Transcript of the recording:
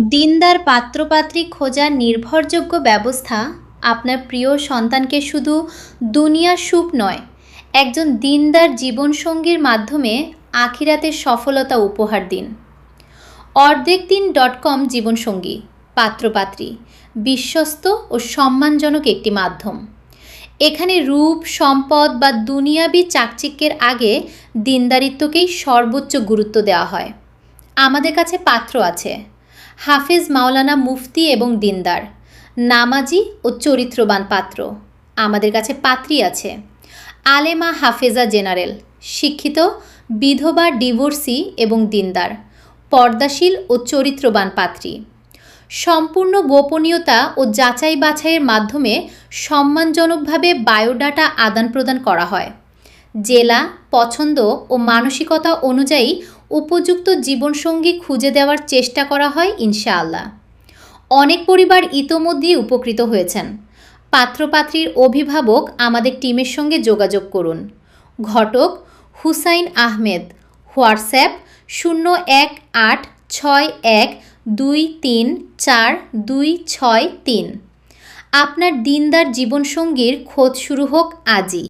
দিনদার পাত্রপাত্রী খোঁজার নির্ভরযোগ্য ব্যবস্থা আপনার প্রিয় সন্তানকে শুধু দুনিয়ার সুখ নয়, একজন দিনদার জীবনসঙ্গীর মাধ্যমে আখিরাতের সফলতা উপহার দিন। অর্ধেকদিন.com জীবনসঙ্গী পাত্রপাত্রী বিশ্বস্ত ও সম্মানজনক একটি মাধ্যম। এখানে রূপ, সম্পদ বা দুনিয়াবি চাকচিক্যের আগে দিনদারিত্বকেই সর্বোচ্চ গুরুত্ব দেওয়া হয়। আমাদের কাছে পাত্র আছে, হাফেজ মাওলানা মুফতি এবং দিনদার, নামাজি ও চরিত্রবান পাত্র। আমাদের কাছে পাত্রী আছে, আলেমা হাফেজা জেনারেল, শিক্ষিত, বিধবা, ডিভোর্সি এবং দিনদার, পর্দাশীল ও চরিত্রবান পাত্রী। সম্পূর্ণ গোপনীয়তা ও যাচাই বাছাইয়ের মাধ্যমে সম্মানজনকভাবে বায়োডাটা আদান প্রদান করা হয়। জেলা, পছন্দ ও মানসিকতা অনুযায়ী উপযুক্ত জীবনসঙ্গী খুঁজে দেওয়ার চেষ্টা করা হয় ইনশাআল্লাহ। অনেক পরিবার ইতোমধ্যেই উপকৃত হয়েছেন। পাত্রপাত্রীর অভিভাবক আমাদের টিমের সঙ্গে যোগাযোগ করুন। ঘটক হুসাইন আহমেদ, হোয়াটসঅ্যাপ 01861234263। আপনার দিনদার জীবনসঙ্গীর খোঁজ শুরু হোক আজই।